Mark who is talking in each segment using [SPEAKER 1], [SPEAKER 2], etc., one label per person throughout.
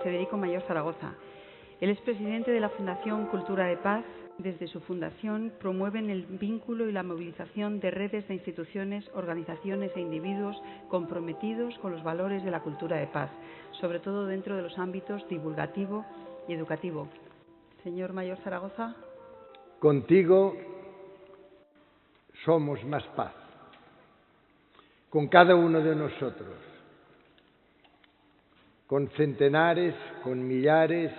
[SPEAKER 1] Federico Mayor Zaragoza. Él es presidente de la Fundación Cultura de Paz. Desde su fundación promueven el vínculo y la movilización de redes de instituciones, organizaciones e individuos comprometidos con los valores de la cultura de paz, sobre todo dentro de los ámbitos divulgativo y educativo. Señor Mayor Zaragoza.
[SPEAKER 2] Contigo somos más paz, con cada uno de nosotros, con centenares, con millares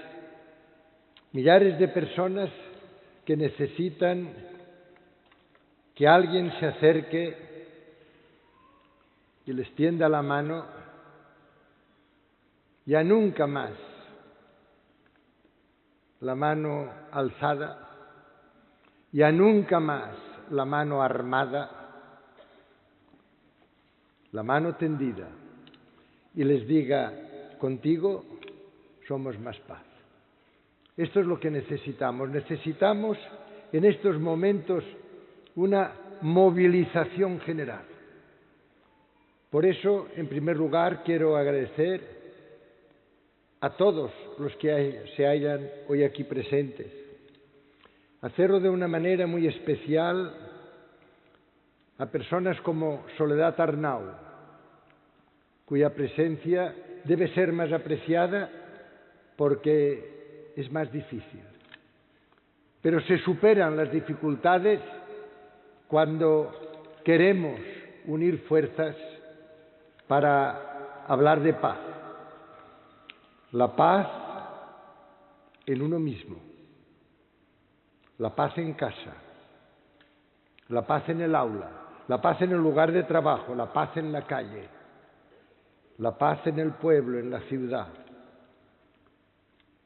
[SPEAKER 2] de personas que necesitan que alguien se acerque y les tienda la mano. Ya nunca más la mano alzada, ya nunca más la mano armada, la mano tendida, y les diga: contigo somos más paz. Esto es lo que necesitamos. Necesitamos en estos momentos una movilización general. Por eso, en primer lugar, quiero agradecer a todos los que se hallan hoy aquí presentes. Hacerlo de una manera muy especial a personas como Soledad Arnau, cuya presencia debe ser más apreciada porque es más difícil. Pero se superan las dificultades cuando queremos unir fuerzas para hablar de paz. La paz en uno mismo, la paz en casa, la paz en el aula, la paz en el lugar de trabajo, la paz en la calle, la paz en el pueblo, en la ciudad,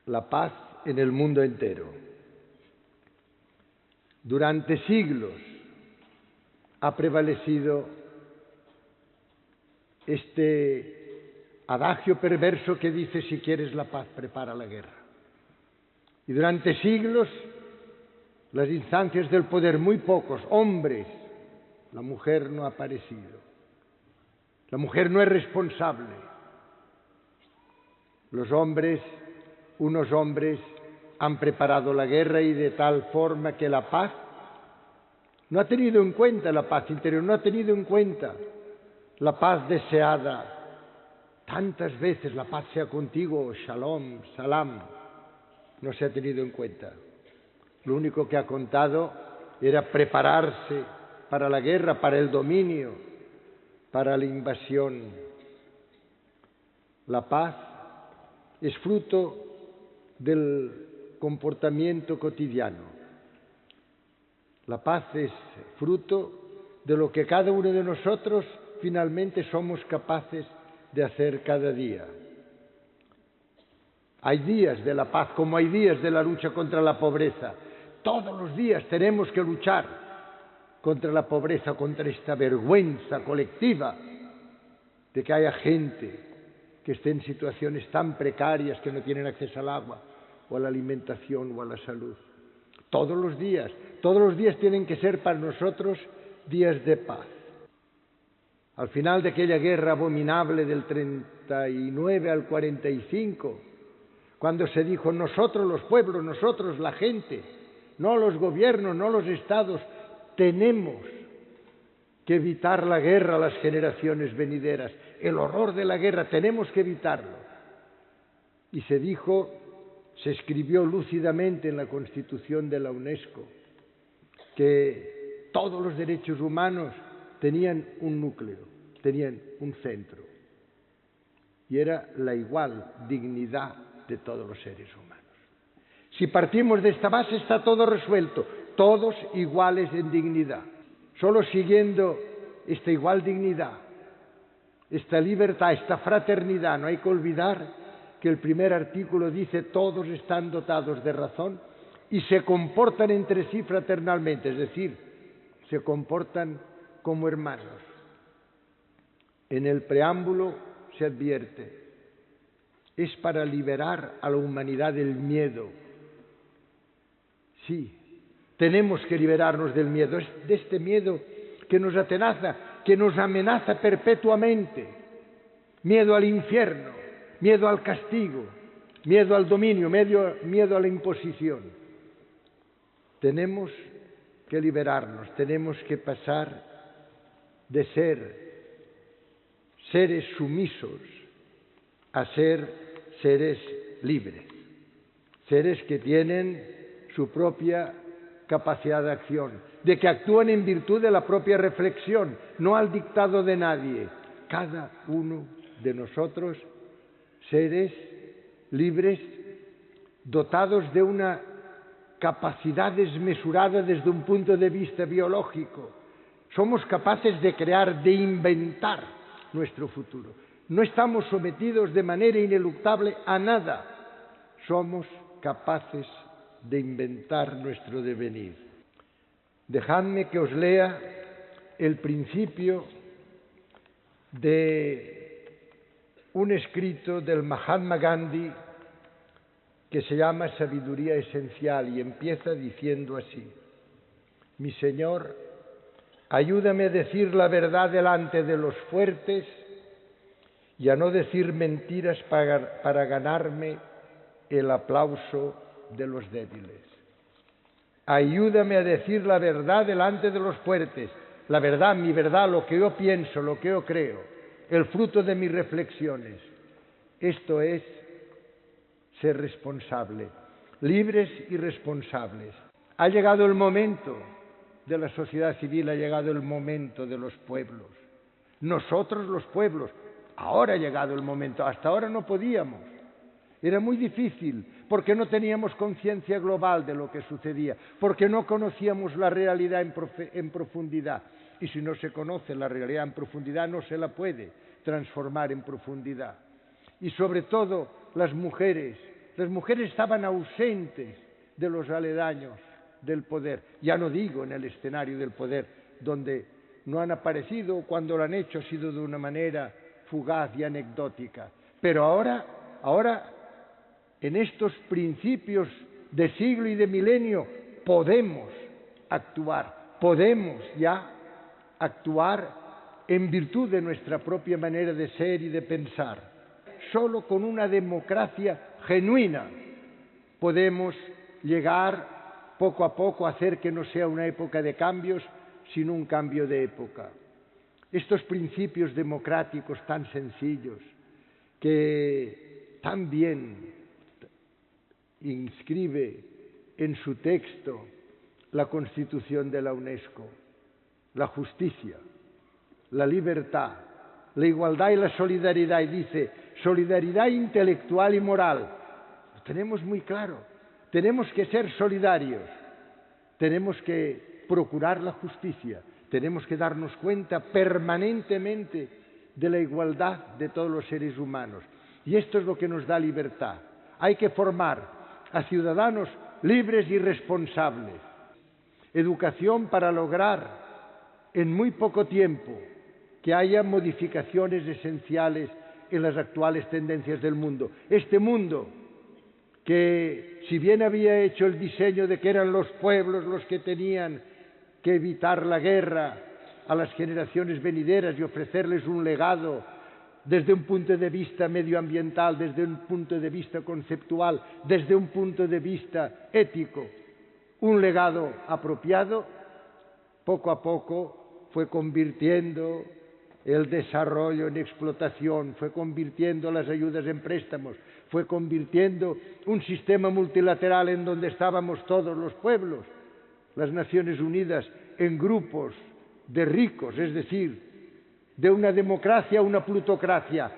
[SPEAKER 2] la paz en el mundo entero. Durante siglos ha prevalecido este adagio perverso que dice: si quieres la paz, prepara la guerra. Y durante siglos las instancias del poder, muy pocos hombres, la mujer no ha aparecido. La mujer no es responsable. Los hombres, unos hombres, han preparado la guerra, y de tal forma que la paz no ha tenido en cuenta, la paz interior no ha tenido en cuenta la paz deseada tantas veces, la paz sea contigo, shalom, salam, no se ha tenido en cuenta. Lo único que ha contado era prepararse para la guerra, para el dominio, para la invasión. La paz es fruto del comportamiento cotidiano. La paz es fruto de lo que cada uno de nosotros finalmente somos capaces de hacer cada día. Hay días de la paz como hay días de la lucha contra la pobreza. Todos los días tenemos que luchar contra la pobreza, contra esta vergüenza colectiva de que haya gente que esté en situaciones tan precarias que no tienen acceso al agua, o a la alimentación, o a la salud. Todos los días tienen que ser para nosotros días de paz. Al final de aquella guerra abominable del 39 al 45, cuando se dijo: nosotros los pueblos, nosotros la gente, no los gobiernos, no los estados, tenemos que evitar la guerra a las generaciones venideras. El horror de la guerra tenemos que evitarlo. Y se dijo, se escribió lúcidamente en la Constitución de la UNESCO, que todos los derechos humanos tenían un núcleo, tenían un centro, y era la igual dignidad de todos los seres humanos. Si partimos de esta base, está todo resuelto, todos iguales en dignidad. Solo siguiendo esta igual dignidad, esta libertad, esta fraternidad. No hay que olvidar que el primer artículo dice: todos están dotados de razón y se comportan entre sí fraternalmente, es decir, se comportan como hermanos. En el preámbulo se advierte: es para liberar a la humanidad del miedo. Sí, tenemos que liberarnos del miedo, de este miedo que nos atenaza, que nos amenaza perpetuamente. Miedo al infierno, miedo al castigo, miedo al dominio, miedo a la imposición. Tenemos que liberarnos, tenemos que pasar de ser seres sumisos a ser seres libres, seres que tienen su propia capacidad de acción, de que actúan en virtud de la propia reflexión, no al dictado de nadie. Cada uno de nosotros, seres libres, dotados de una capacidad desmesurada desde un punto de vista biológico. Somos capaces de crear, de inventar nuestro futuro. No estamos sometidos de manera ineluctable a nada. Somos capaces de inventar nuestro devenir. Dejadme que os lea el principio de un escrito del Mahatma Gandhi que se llama Sabiduría Esencial y empieza diciendo así: mi Señor, ayúdame a decir la verdad delante de los fuertes y a no decir mentiras para ganarme el aplauso de los débiles. Ayúdame a decir la verdad delante de los fuertes, la verdad, mi verdad, lo que yo pienso, lo que yo creo, el fruto de mis reflexiones. Esto es ser responsable, libres y responsables. Ha llegado el momento de la sociedad civil, ha llegado el momento de los pueblos. Nosotros los pueblos, ahora ha llegado el momento, hasta ahora no podíamos. Era muy difícil porque no teníamos conciencia global de lo que sucedía, porque no conocíamos la realidad en profundidad. Y si no se conoce la realidad en profundidad, no se la puede transformar en profundidad. Y sobre todo las mujeres estaban ausentes de los aledaños del poder. Ya no digo en el escenario del poder, donde no han aparecido, cuando lo han hecho ha sido de una manera fugaz y anecdótica. Pero ahora, en estos principios de siglo y de milenio, podemos actuar en virtud de nuestra propia manera de ser y de pensar. Solo con una democracia genuina podemos llegar poco a poco a hacer que no sea una época de cambios, sino un cambio de época. Estos principios democráticos tan sencillos, que tan bien inscribe en su texto la Constitución de la UNESCO: la justicia, la libertad, la igualdad y la solidaridad. Y dice, solidaridad intelectual y moral. Lo tenemos muy claro. Tenemos que ser solidarios. Tenemos que procurar la justicia. Tenemos que darnos cuenta permanentemente de la igualdad de todos los seres humanos. Y esto es lo que nos da libertad. Hay que formar a ciudadanos libres y responsables. Educación para lograr en muy poco tiempo que haya modificaciones esenciales en las actuales tendencias del mundo. Este mundo que, si bien había hecho el diseño de que eran los pueblos los que tenían que evitar la guerra a las generaciones venideras y ofrecerles un legado desde un punto de vista medioambiental, desde un punto de vista conceptual, desde un punto de vista ético, un legado apropiado, poco a poco fue convirtiendo el desarrollo en explotación, fue convirtiendo las ayudas en préstamos, fue convirtiendo un sistema multilateral en donde estábamos todos los pueblos, las Naciones Unidas, en grupos de ricos, es decir, de una democracia a una plutocracia.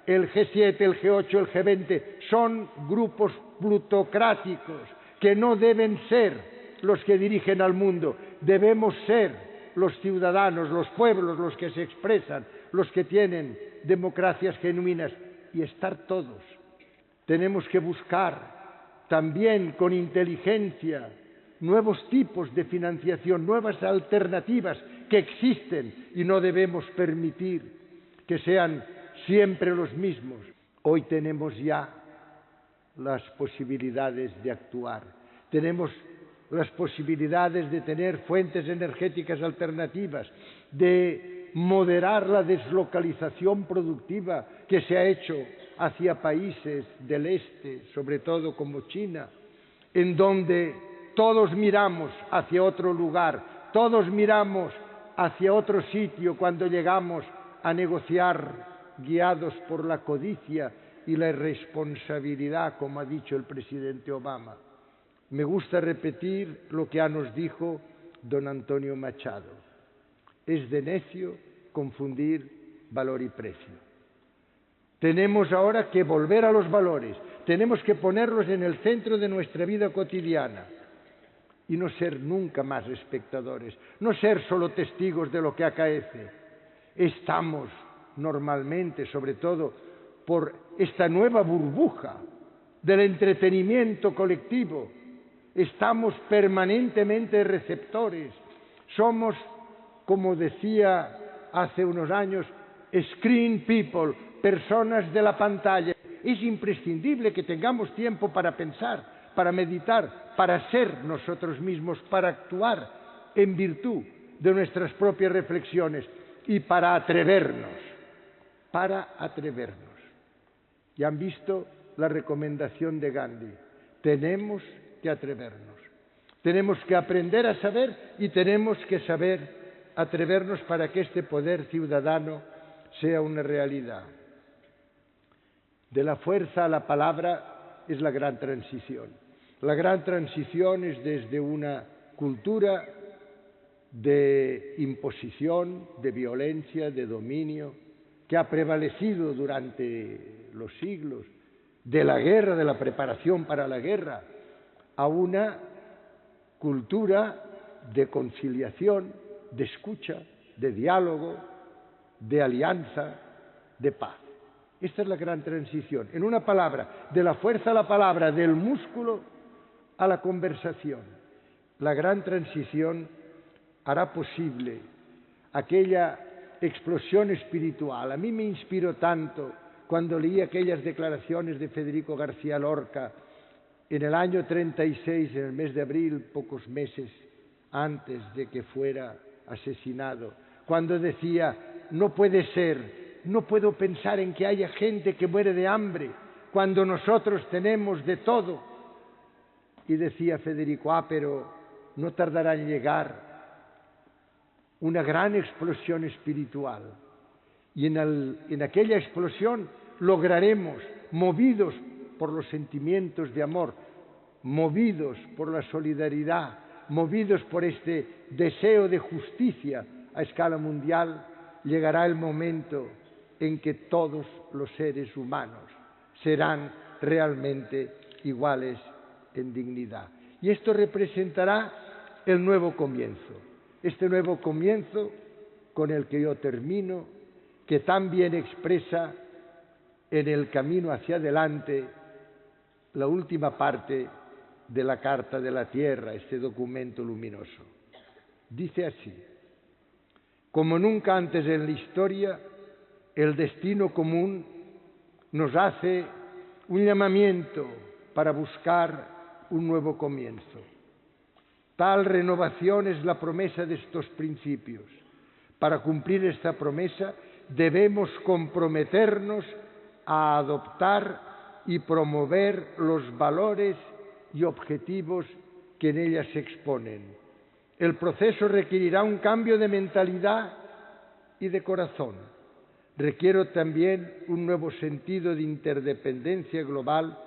[SPEAKER 2] El G7, el G8, el G20 son grupos plutocráticos que no deben ser los que dirigen al mundo. Debemos ser los ciudadanos, los pueblos, los que se expresan, los que tienen democracias genuinas, y estar todos. Tenemos que buscar también con inteligencia nuevos tipos de financiación, nuevas alternativas que existen, y no debemos permitir que sean siempre los mismos. Hoy tenemos ya las posibilidades de actuar. Tenemos las posibilidades de tener fuentes energéticas alternativas, de moderar la deslocalización productiva que se ha hecho hacia países del este, sobre todo como China, en donde todos miramos hacia otro lugar, todos miramos hacia otro sitio cuando llegamos a negociar guiados por la codicia y la irresponsabilidad, como ha dicho el presidente Obama. Me gusta repetir lo que ya nos dijo don Antonio Machado. Es de necio confundir valor y precio. Tenemos ahora que volver a los valores, tenemos que ponerlos en el centro de nuestra vida cotidiana y no ser nunca más espectadores, no ser solo testigos de lo que acaece. Estamos normalmente, sobre todo por esta nueva burbuja del entretenimiento colectivo, estamos permanentemente receptores, somos, como decía hace unos años, screen people, personas de la pantalla. Es imprescindible que tengamos tiempo para pensar, para meditar, para ser nosotros mismos, para actuar en virtud de nuestras propias reflexiones y para atrevernos. Ya han visto la recomendación de Gandhi. Tenemos que atrevernos. Tenemos que aprender a saber y tenemos que saber atrevernos para que este poder ciudadano sea una realidad. De la fuerza a la palabra es la gran transición. La gran transición es desde una cultura de imposición, de violencia, de dominio, que ha prevalecido durante los siglos, de la guerra, de la preparación para la guerra, a una cultura de conciliación, de escucha, de diálogo, de alianza, de paz. Esta es la gran transición. En una palabra, de la fuerza a la palabra, del músculo a la conversación. La gran transición hará posible aquella explosión espiritual. A mí me inspiró tanto cuando leí aquellas declaraciones de Federico García Lorca en el año 36, en el mes de abril, pocos meses antes de que fuera asesinado, cuando decía: no puede ser, no puedo pensar en que haya gente que muere de hambre cuando nosotros tenemos de todo. Y decía Federico: pero no tardará en llegar una gran explosión espiritual. Y en aquella explosión lograremos, movidos por los sentimientos de amor, movidos por la solidaridad, movidos por este deseo de justicia a escala mundial, llegará el momento en que todos los seres humanos serán realmente iguales en dignidad. Y esto representará el nuevo comienzo, este nuevo comienzo con el que yo termino, que tan bien expresa en el camino hacia adelante la última parte de la Carta de la Tierra, este documento luminoso. Dice así: como nunca antes en la historia, el destino común nos hace un llamamiento para buscar un nuevo comienzo. Tal renovación es la promesa de estos principios. Para cumplir esta promesa debemos comprometernos a adoptar y promover los valores y objetivos que en ellas se exponen. El proceso requerirá un cambio de mentalidad y de corazón. Requiere también un nuevo sentido de interdependencia global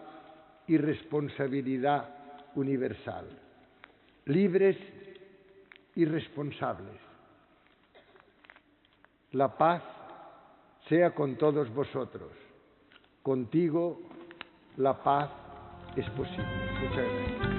[SPEAKER 2] y responsabilidad universal. Libres y responsables. La paz sea con todos vosotros. Contigo la paz es posible. Muchas gracias.